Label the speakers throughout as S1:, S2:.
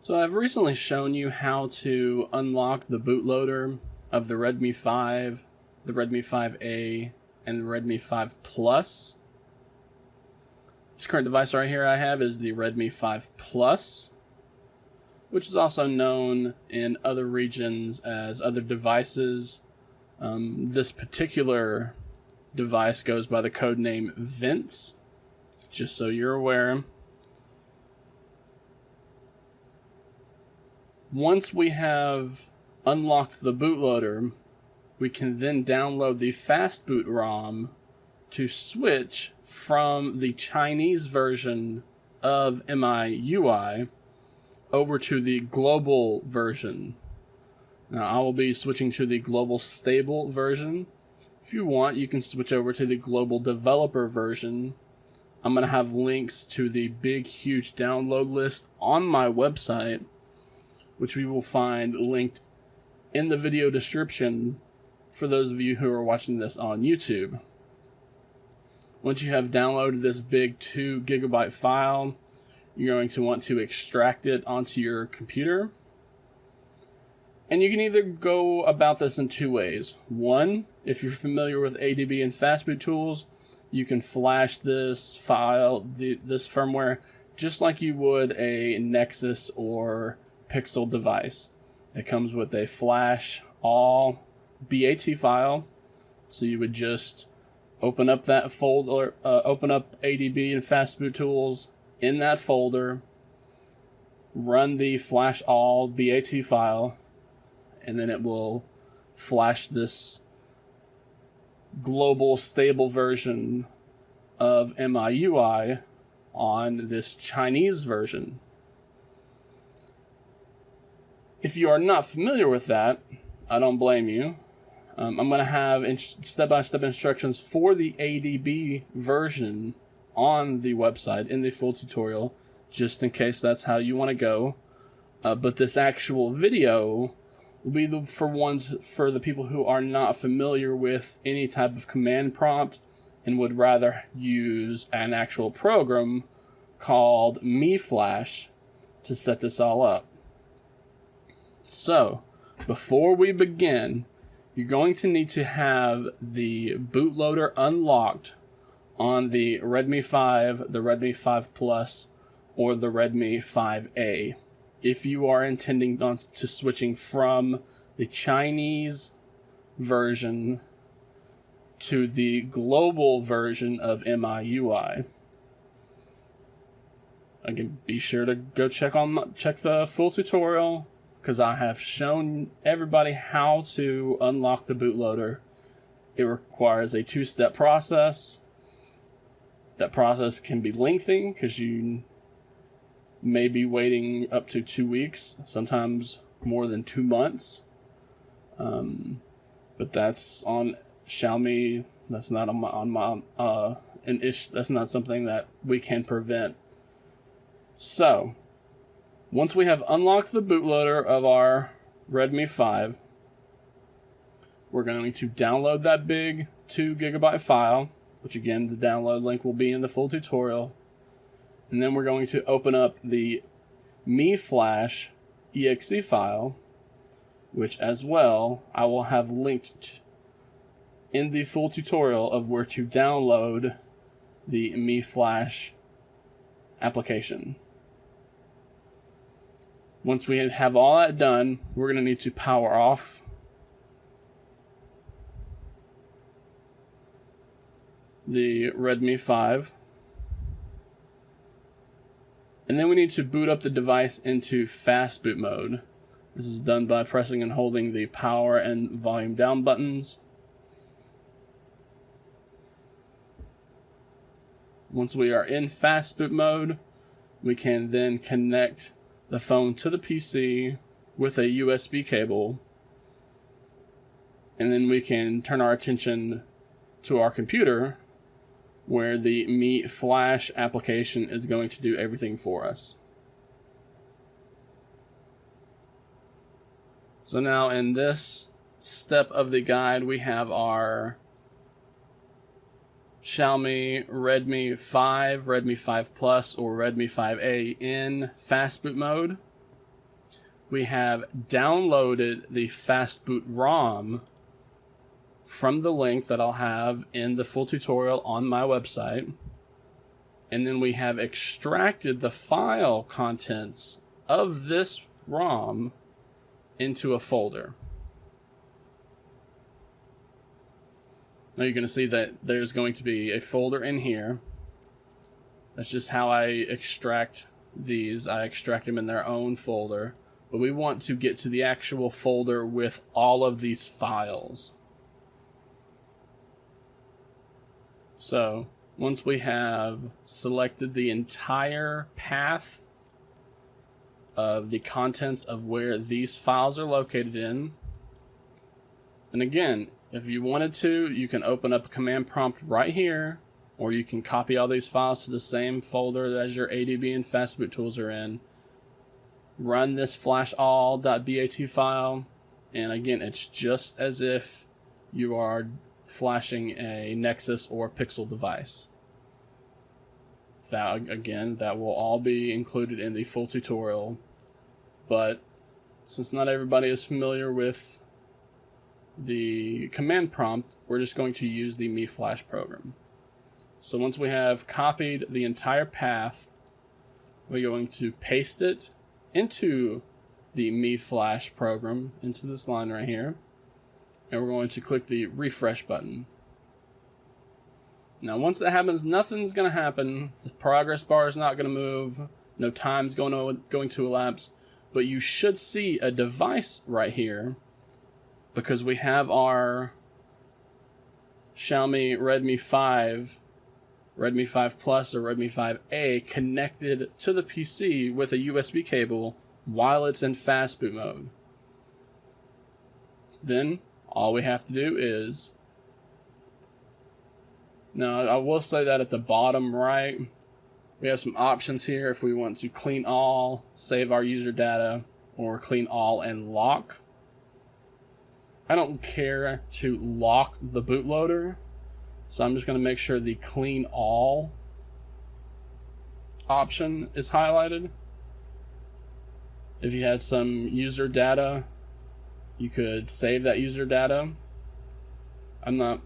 S1: So I've recently shown you how to unlock the bootloader of the Redmi 5, the Redmi 5A, and the Redmi 5 Plus. This current device right here I have is the Redmi 5 Plus, which is also known in other regions as other devices. This particular device goes by the code name Vince, just so you're aware. Once we have unlocked the bootloader, we can then download the Fastboot ROM to switch from the Chinese version of MIUI over to the global version. Now, I will be switching to the global stable version. If you want, you can switch over to the global developer version. I'm going to have links to the big, huge download list on my website, which we will find linked in the video description for those of you who are watching this on YouTube. Once you have downloaded this big 2 GB file, you're going to want to extract it onto your computer. And you can either go about this in two ways. One, if you're familiar with ADB and Fastboot tools, you can flash this file, this firmware, just like you would a Nexus or Pixel device. It comes with a flash all BAT file, so you would just open up that folder, open up ADB and Fastboot tools in that folder, run the flash all BAT file, and then it will flash this global stable version of MIUI on this Chinese version. If you are not familiar with that, I don't blame you. I'm going to have step-by-step instructions for the ADB version on the website in the full tutorial, just in case that's how you want to go. But this actual video will be for the people who are not familiar with any type of command prompt and would rather use an actual program called MiFlash to set this all up. So, before we begin, you're going to need to have the bootloader unlocked on the Redmi 5, the Redmi 5 Plus, or the Redmi 5A, if you are intending to switching from the Chinese version to the global version of MIUI. Again, be sure to go check the full tutorial, because I have shown everybody how to unlock the bootloader. It requires a 2-step process. That process can be lengthy, because you may be waiting up to 2 weeks, sometimes more than 2 months. But that's on Xiaomi. That's not that's not something that we can prevent. So, once we have unlocked the bootloader of our Redmi 5, we're going to download that big 2 GB file, which again, the download link will be in the full tutorial. And then we're going to open up the MiFlash exe file, which as well, I will have linked in the full tutorial of where to download the MiFlash application. Once we have all that done, we're going to need to power off the Redmi 5. And then we need to boot up the device into Fastboot mode. This is done by pressing and holding the power and volume down buttons. Once we are in Fastboot mode, we can then connect the phone to the PC with a USB cable, and then we can turn our attention to our computer, where the MiFlash application is going to do everything for us. So now in this step of the guide, we have our Xiaomi Redmi 5, Redmi 5 Plus, or Redmi 5A in Fastboot mode. we have downloaded the Fastboot ROM from the link that I'll have in the full tutorial on my website. And then we have extracted the file contents of this ROM into a folder. Now you're going to see that there's going to be a folder in here. That's just how I extract these. I extract them in their own folder. But we want to get to the actual folder with all of these files. So once we have selected the entire path of the contents of where these files are located in, and again, if you wanted to, you can open up a command prompt right here, or you can copy all these files to the same folder as your ADB and Fastboot tools are in. Run this flash_all.bat file, and again, it's just as if you are flashing a Nexus or Pixel device. That, again, that will all be included in the full tutorial, but since not everybody is familiar with the command prompt, we're just going to use the Mi Flash program. So once we have copied the entire path, we're going to paste it into the Mi Flash program, into this line right here, and we're going to click the refresh button. Now once that happens, nothing's going to happen. The progress bar is not going to move, no time's going to elapse, but you should see a device right here because we have our Xiaomi Redmi 5, Redmi 5 Plus, or Redmi 5A connected to the PC with a USB cable while it's in Fastboot mode. Then all we have to do is, now I will say that at the bottom right, we have some options here if we want to clean all, save our user data, or clean all and lock. I don't care to lock the bootloader, so I'm just going to make sure the clean all option is highlighted. If you had some user data, you could save that user data. I'm not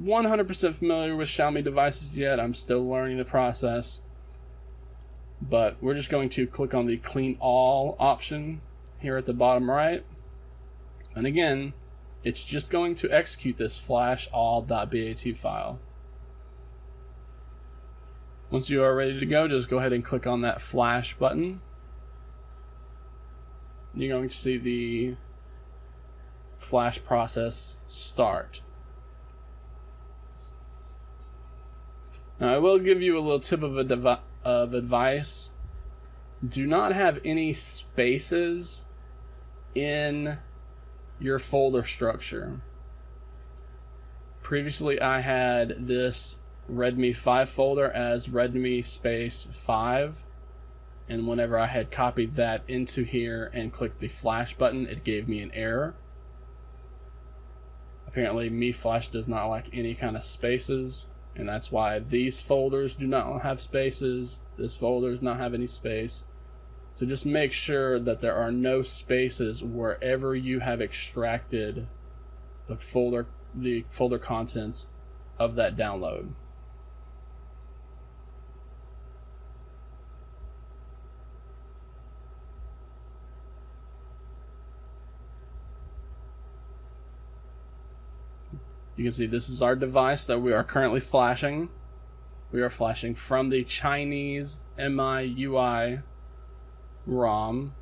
S1: 100% familiar with Xiaomi devices yet. I'm still learning the process. But we're just going to click on the clean all option here at the bottom right. And again, it's just going to execute this flash_all.bat file. Once you are ready to go, just go ahead and click on that flash button. You're going to see the flash process start. Now I will give you a little tip of advice. Do not have any spaces in your folder structure. Previously I had this Redmi 5 folder as Redmi space 5, and whenever I had copied that into here and clicked the flash button, it gave me an error. Apparently Mi Flash does not like any kind of spaces, and that's why these folders do not have spaces. This folder does not have any space. So just make sure that there are no spaces wherever you have extracted the folder contents of that download. You can see this is our device that we are currently flashing. We are flashing from the Chinese MIUI ROM,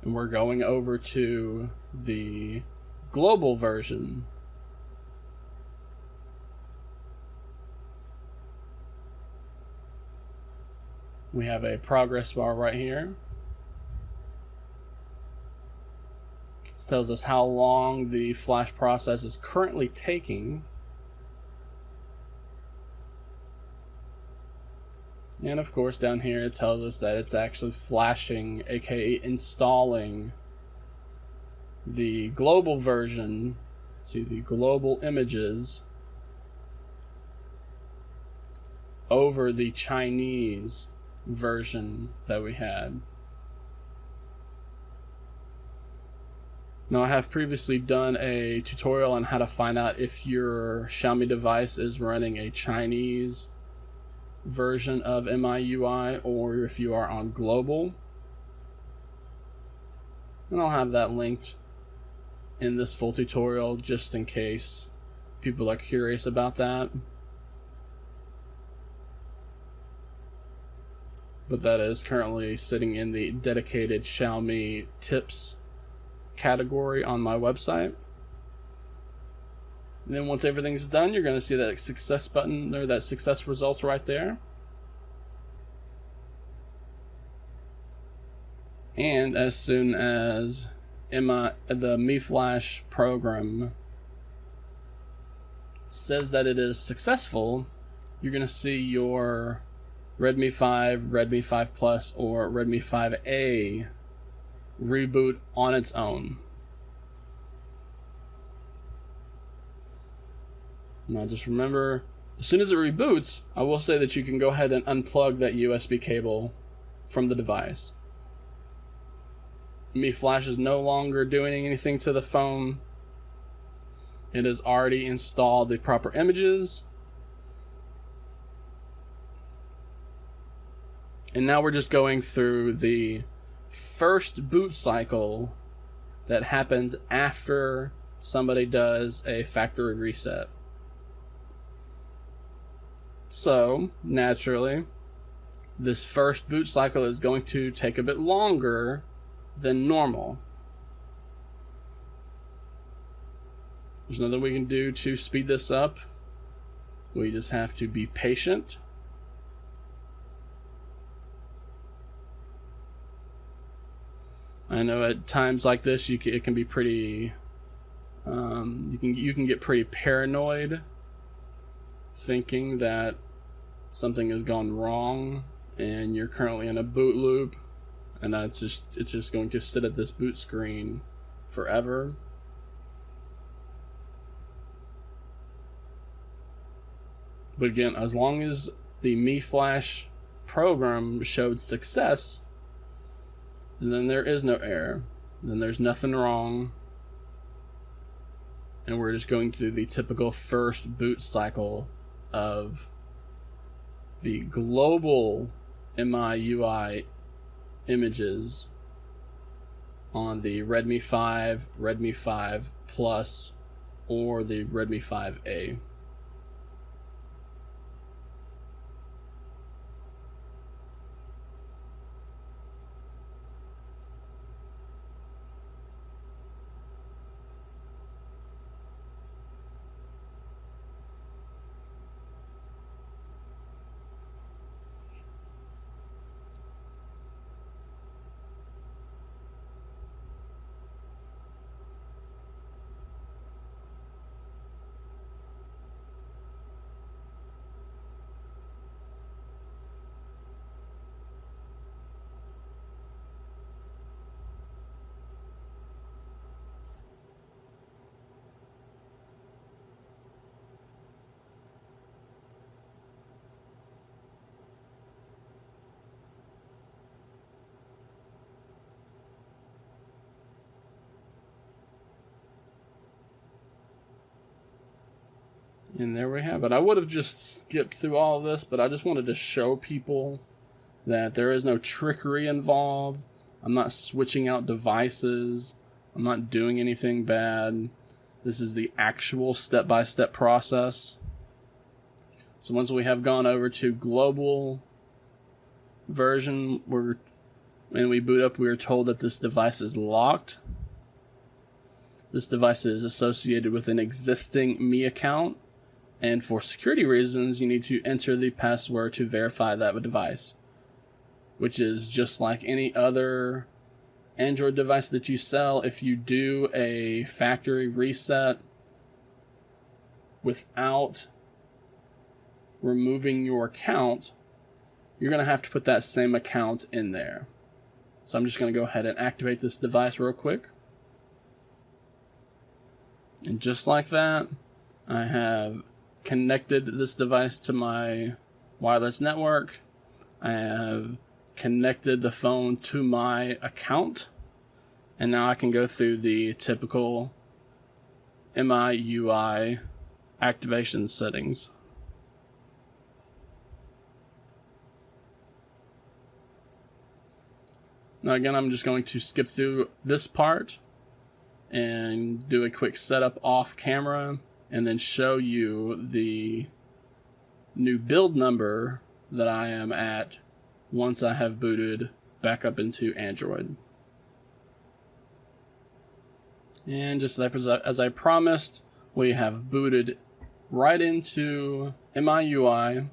S1: and we're going over to the global version. We have a progress bar right here. This tells us how long the flash process is currently taking. And of course down here it tells us that it's actually flashing, aka installing the global version. See the global images over the Chinese version that we had. Now, I have previously done a tutorial on how to find out if your Xiaomi device is running a Chinese version of MIUI or if you are on global. And I'll have that linked in this full tutorial just in case people are curious about that. But that is currently sitting in the dedicated Xiaomi tips category on my website. And then once everything's done, you're going to see that success button or that success results right there. And as soon as the Mi Flash program says that it is successful, you're going to see your Redmi 5, Redmi 5 Plus, or Redmi 5A reboot on its own. Now just remember, as soon as it reboots, I will say that you can go ahead and unplug that USB cable from the device. Mi Flash is no longer doing anything to the phone. It has already installed the proper images. And now we're just going through the first boot cycle that happens after somebody does a factory reset. So, naturally, this first boot cycle is going to take a bit longer than normal. There's nothing we can do to speed this up. We just have to be patient. I know at times like this, it can be pretty. You can get pretty paranoid, thinking that something has gone wrong, and you're currently in a boot loop, and that it's just going to sit at this boot screen forever. But again, as long as the Mi Flash program showed success, then there is no error. Then there's nothing wrong. And we're just going through the typical first boot cycle of the global MIUI images on the Redmi 5, Redmi 5 Plus, or the Redmi 5A. And there we have it. I would have just skipped through all of this, but I just wanted to show people that there is no trickery involved. I'm not switching out devices. I'm not doing anything bad. This is the actual step-by-step process. So once we have gone over to global version, when we boot up, we are told that this device is locked. This device is associated with an existing Mi account. And for security reasons, you need to enter the password to verify that device, which is just like any other Android device that you sell. If you do a factory reset without removing your account, you're going to have to put that same account in there. So I'm just going to go ahead and activate this device real quick. And just like that, I have connected this device to my wireless network. I have connected the phone to my account, And now I can go through the typical MIUI activation settings. Now again, I'm just going to skip through this part and do a quick setup off camera and then show you the new build number that I am at once I have booted back up into Android. And just as I promised, we have booted right into MIUI.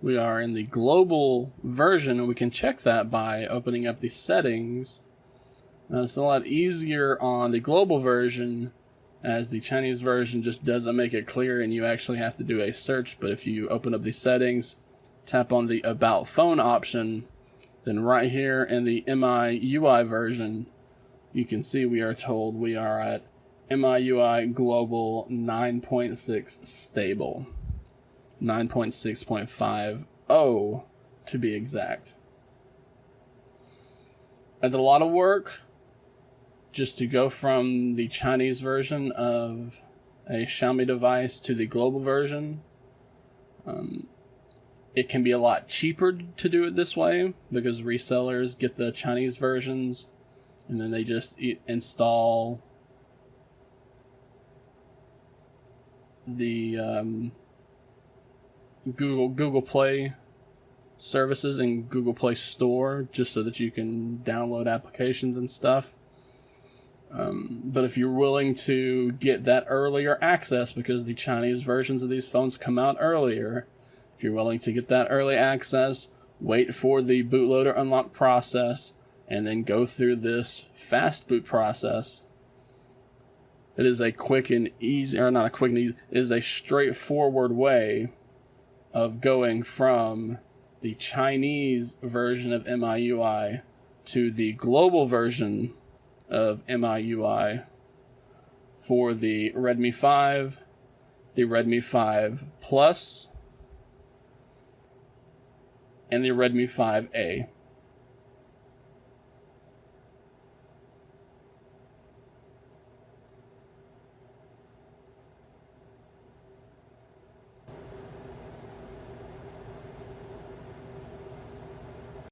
S1: We are in the global version, and we can check that by opening up the settings. It's a lot easier on the global version, as the Chinese version just doesn't make it clear and you actually have to do a search. But if you open up the settings, tap on the About Phone option, then right here in the MIUI version, you can see we are told we are at MIUI Global 9.6 stable. 9.6.50 to be exact. It's a lot of work just to go from the Chinese version of a Xiaomi device to the global version. It can be a lot cheaper to do it this way because resellers get the Chinese versions and then they just install the Google Play services and Google Play Store just so that you can download applications and stuff. But if you're willing to get that earlier access, because the Chinese versions of these phones come out earlier, if you're willing to get that early access, wait for the bootloader unlock process, and then go through this Fastboot process, it is a quick and easy, or not a quick and easy, it is a straightforward way of going from the Chinese version of MIUI to the global version of MIUI for the Redmi 5, the Redmi 5 Plus, and the Redmi 5A.